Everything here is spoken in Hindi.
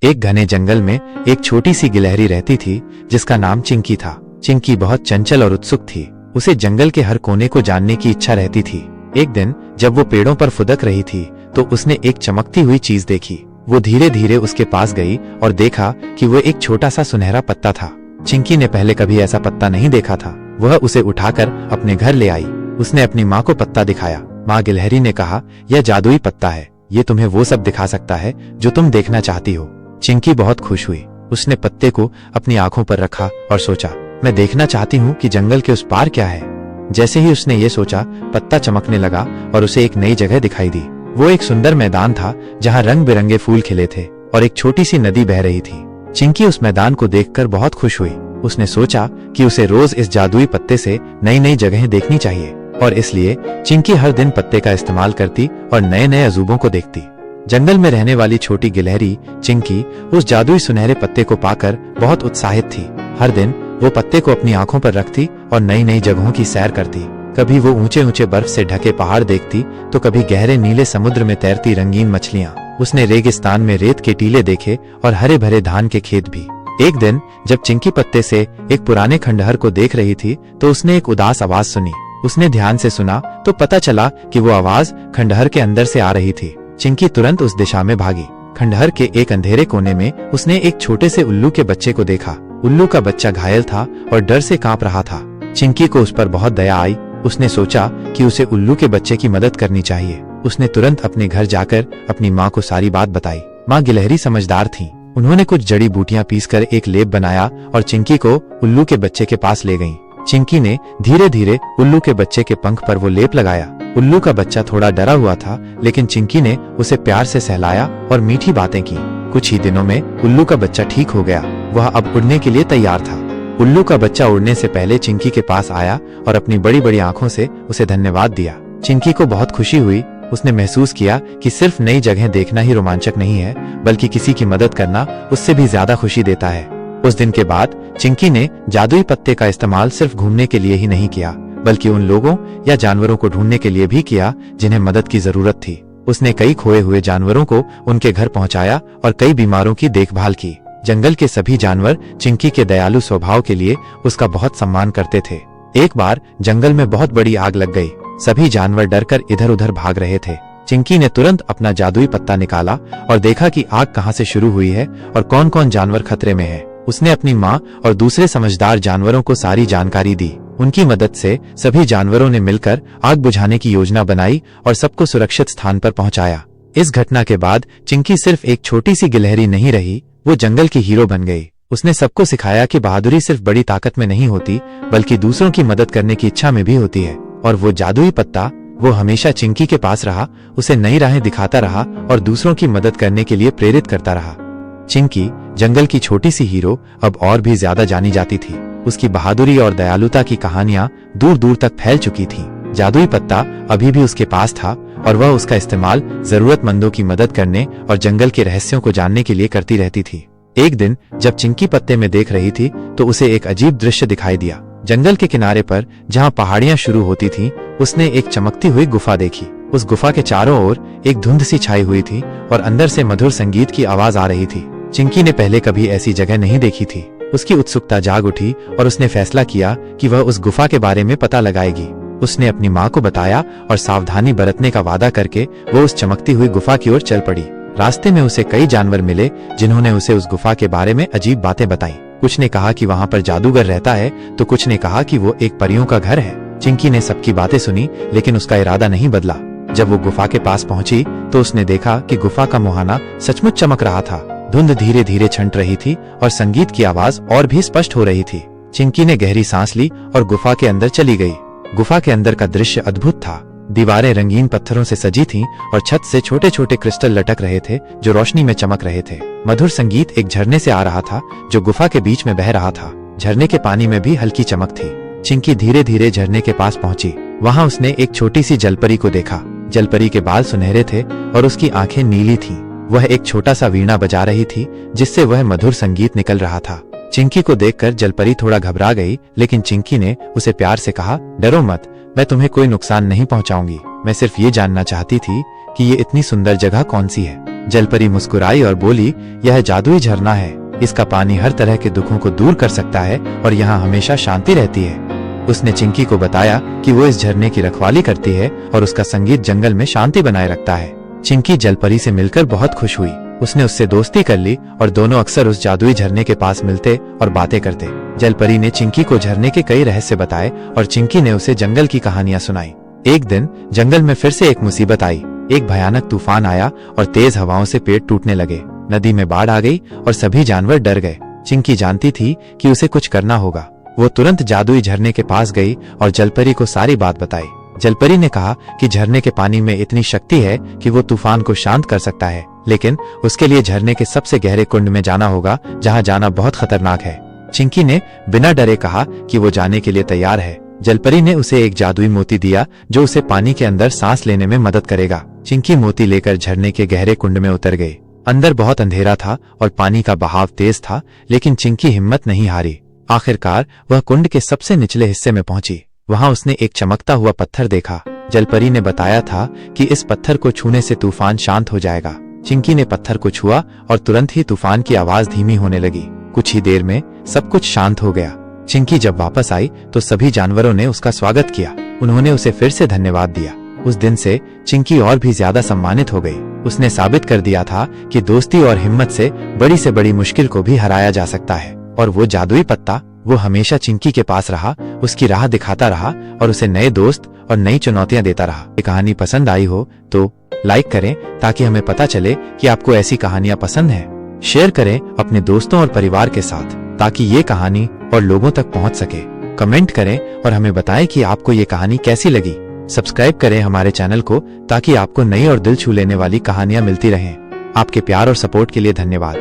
एक घने जंगल में एक छोटी सी गिलहरी रहती थी जिसका नाम चिंकी था। चिंकी बहुत चंचल और उत्सुक थी। उसे जंगल के हर कोने को जानने की इच्छा रहती थी। एक दिन जब वो पेड़ों पर फुदक रही थी तो उसने एक चमकती हुई चीज देखी। वो धीरे धीरे उसके पास गई और देखा कि वो एक छोटा सा सुनहरा पत्ता था। चिंकी ने पहले कभी ऐसा पत्ता नहीं देखा था। वह उसे उठाकर अपने घर ले आई। उसने अपनी माँ को पत्ता दिखाया। माँ गिलहरी ने कहा, यह जादुई पत्ता है, ये तुम्हें वो सब दिखा सकता है जो तुम देखना चाहती हो। चिंकी बहुत खुश हुई। उसने पत्ते को अपनी आंखों पर रखा और सोचा, मैं देखना चाहती हूँ कि जंगल के उस पार क्या है। जैसे ही उसने ये सोचा, पत्ता चमकने लगा और उसे एक नई जगह दिखाई दी। वो एक सुंदर मैदान था जहाँ रंग बिरंगे फूल खिले थे और एक छोटी सी नदी बह रही थी। चिंकी उस मैदान को देखकर बहुत खुश हुई। उसने सोचा कि उसे रोज इस जादुई पत्ते से नई नई जगहें देखनी चाहिए और इसलिए चिंकी हर दिन पत्ते का इस्तेमाल करती और नए नए अजूबों को देखती। जंगल में रहने वाली छोटी गिलहरी चिंकी उस जादुई सुनहरे पत्ते को पाकर बहुत उत्साहित थी। हर दिन वो पत्ते को अपनी आंखों पर रखती और नई नई जगहों की सैर करती। कभी वो ऊंचे ऊंचे बर्फ से ढके पहाड़ देखती तो कभी गहरे नीले समुद्र में तैरती रंगीन मछलियां। उसने रेगिस्तान में रेत के टीले देखे और हरे भरे धान के खेत भी। एक दिन जब चिंकी पत्ते से एक पुराने खंडहर को देख रही थी तो उसने एक उदास आवाज सुनी। उसने ध्यान से सुना तो पता चला कि वो आवाज खंडहर के अंदर से आ रही थी। चिंकी तुरंत उस दिशा में भागी। खंडहर के एक अंधेरे कोने में उसने एक छोटे से उल्लू के बच्चे को देखा। उल्लू का बच्चा घायल था और डर से कांप रहा था। चिंकी को उस पर बहुत दया आई। उसने सोचा कि उसे उल्लू के बच्चे की मदद करनी चाहिए। उसने तुरंत अपने घर जाकर अपनी माँ को सारी बात बताई। माँ गिलहरी समझदार थीं। उन्होंने कुछ जड़ी बूटियां पीसकर एक लेप बनाया और चिंकी को उल्लू के बच्चे के पास ले गईं। चिंकी ने धीरे धीरे उल्लू के बच्चे के पंख पर वो लेप लगाया। उल्लू का बच्चा थोड़ा डरा हुआ था, लेकिन चिंकी ने उसे प्यार से सहलाया और मीठी बातें की। कुछ ही दिनों में उल्लू का बच्चा ठीक हो गया। वह अब उड़ने के लिए तैयार था। उल्लू का बच्चा उड़ने से पहले चिंकी के पास आया और अपनी बड़ी बड़ी आंखों से उसे धन्यवाद दिया। चिंकी को बहुत खुशी हुई। उसने महसूस किया कि सिर्फ नई जगह देखना ही रोमांचक नहीं है, बल्कि किसी की मदद करना उससे भी ज्यादा खुशी देता है। उस दिन के बाद चिंकी ने जादुई पत्ते का इस्तेमाल सिर्फ घूमने के लिए ही नहीं किया, बल्कि उन लोगों या जानवरों को ढूंढने के लिए भी किया जिन्हें मदद की जरूरत थी। उसने कई खोए हुए जानवरों को उनके घर पहुंचाया और कई बीमारों की देखभाल की। जंगल के सभी जानवर चिंकी के दयालु स्वभाव के लिए उसका बहुत सम्मान करते थे। एक बार जंगल में बहुत बड़ी आग लग गई। सभी जानवर डरकर इधर उधर भाग रहे थे। चिंकी ने तुरंत अपना जादुई पत्ता निकाला और देखा कि आग कहां से शुरू हुई है और कौन कौन जानवर खतरे में है। उसने अपनी माँ और दूसरे समझदार जानवरों को सारी जानकारी दी। उनकी मदद से सभी जानवरों ने मिलकर आग बुझाने की योजना बनाई और सबको सुरक्षित स्थान पर पहुंचाया। इस घटना के बाद चिंकी सिर्फ एक छोटी सी गिलहरी नहीं रही, वो जंगल की हीरो बन गई। उसने सबको सिखाया कि बहादुरी सिर्फ बड़ी ताकत में नहीं होती, बल्कि दूसरों की मदद करने की इच्छा में भी होती है। और वो जादुई पत्ता, वो हमेशा चिंकी के पास रहा, उसे नई राहें दिखाता रहा और दूसरों की मदद करने के लिए प्रेरित करता रहा। चिंकी, जंगल की छोटी सी हीरो, अब और भी ज्यादा जानी जाती थी। उसकी बहादुरी और दयालुता की कहानियां दूर दूर तक फैल चुकी थीं। जादुई पत्ता अभी भी उसके पास था और वह उसका इस्तेमाल जरूरतमंदों की मदद करने और जंगल के रहस्यों को जानने के लिए करती रहती थी। एक दिन जब चिंकी पत्ते में देख रही थी तो उसे एक अजीब दृश्य दिखाई दिया। जंगल के किनारे पर जहाँ पहाड़ियां शुरू होती थीं, उसने एक चमकती हुई गुफा देखी। उस गुफा के चारों ओर एक धुंध सी छाई हुई थी और अंदर से मधुर संगीत की आवाज आ रही थी। चिंकी ने पहले कभी ऐसी जगह नहीं देखी थी। उसकी उत्सुकता जाग उठी और उसने फैसला किया कि वह उस गुफा के बारे में पता लगाएगी। उसने अपनी माँ को बताया और सावधानी बरतने का वादा करके वो उस चमकती हुई गुफा की ओर चल पड़ी। रास्ते में उसे कई जानवर मिले जिन्होंने उसे उस गुफा के बारे में अजीब बातें बताई। कुछ ने कहा कि वहाँ पर जादूगर रहता है तो कुछ ने कहा कि वो एक परियों का घर है। चिंकी ने सबकी बातें सुनी, लेकिन उसका इरादा नहीं बदला। जब वो गुफा के पास पहुंची तो उसने देखा कि गुफा का मुहाना सचमुच चमक रहा था। धुंध धीरे धीरे छंट रही थी और संगीत की आवाज और भी स्पष्ट हो रही थी। चिंकी ने गहरी सांस ली और गुफा के अंदर चली गई। गुफा के अंदर का दृश्य अद्भुत था। दीवारें रंगीन पत्थरों से सजी थीं और छत से छोटे छोटे क्रिस्टल लटक रहे थे जो रोशनी में चमक रहे थे। मधुर संगीत एक झरने से आ रहा था जो गुफा के बीच में बह रहा था। झरने के पानी में भी हल्की चमक थी। चिंकी धीरे धीरे झरने के पास पहुंची। वहां उसने एक छोटी सी जलपरी को देखा। जलपरी के बाल सुनहरे थे और उसकी आंखें नीली थीं। वह एक छोटा सा वीणा बजा रही थी जिससे वह मधुर संगीत निकल रहा था। चिंकी को देखकर जलपरी थोड़ा घबरा गई, लेकिन चिंकी ने उसे प्यार से कहा, डरो मत, मैं तुम्हें कोई नुकसान नहीं पहुंचाऊंगी। मैं सिर्फ ये जानना चाहती थी कि ये इतनी सुंदर जगह कौन सी है। जलपरी मुस्कुराई और बोली, यह जादुई झरना है। इसका पानी हर तरह के दुखों को दूर कर सकता है और यहाँ हमेशा शांति रहती है। उसने चिंकी को बताया कि वो इस झरने की रखवाली करती है और उसका संगीत जंगल में शांति बनाए रखता है। चिंकी जलपरी से मिलकर बहुत खुश हुई। उसने उससे दोस्ती कर ली और दोनों अक्सर उस जादुई झरने के पास मिलते और बातें करते। जलपरी ने चिंकी को झरने के कई रहस्य बताए और चिंकी ने उसे जंगल की कहानियां सुनाई। एक दिन जंगल में फिर से एक मुसीबत आई। एक भयानक तूफान आया और तेज हवाओं से पेड़ टूटने लगे। नदी में बाढ़ आ गई और सभी जानवर डर गए। चिंकी जानती थी कि उसे कुछ करना होगा। वो तुरंत जादुई झरने के पास गई और जलपरी को सारी बात बताई। जलपरी ने कहा कि झरने के पानी में इतनी शक्ति है कि वो तूफान को शांत कर सकता है, लेकिन उसके लिए झरने के सबसे गहरे कुंड में जाना होगा, जहाँ जाना बहुत खतरनाक है। चिंकी ने बिना डरे कहा कि वो जाने के लिए तैयार है। जलपरी ने उसे एक जादुई मोती दिया जो उसे पानी के अंदर सांस लेने में मदद करेगा। चिंकी मोती लेकर झरने के गहरे कुंड में उतर गई। अंदर बहुत अंधेरा था और पानी का बहाव तेज था, लेकिन चिंकी हिम्मत नहीं हारी। आखिरकार वह कुंड के सबसे निचले हिस्से में पहुंची। वहां उसने एक चमकता हुआ पत्थर देखा। जलपरी ने बताया था कि इस पत्थर को छूने से तूफान शांत हो जाएगा। चिंकी ने पत्थर को छुआ और तुरंत ही तूफान की आवाज धीमी होने लगी। कुछ ही देर में सब कुछ शांत हो गया। चिंकी जब वापस आई तो सभी जानवरों ने उसका स्वागत किया। उन्होंने उसे फिर से धन्यवाद दिया। उस दिन से चिंकी और भी ज्यादा सम्मानित हो गई। उसने साबित कर दिया था कि दोस्ती और हिम्मत से बड़ी मुश्किल को भी हराया जा सकता है। और वो जादुई पत्ता, वो हमेशा चिंकी के पास रहा, उसकी राह दिखाता रहा और उसे नए दोस्त और नई चुनौतियां देता रहा। ये कहानी पसंद आई हो तो लाइक करें ताकि हमें पता चले कि आपको ऐसी कहानियां पसंद हैं। शेयर करें अपने दोस्तों और परिवार के साथ ताकि ये कहानी और लोगों तक पहुंच सके। कमेंट करें और हमें बताएं कि आपको ये कहानी कैसी लगी। सब्सक्राइब करें हमारे चैनल को ताकि आपको नई और दिल छू लेने वाली कहानियां मिलती रहें। आपके प्यार और सपोर्ट के लिए धन्यवाद।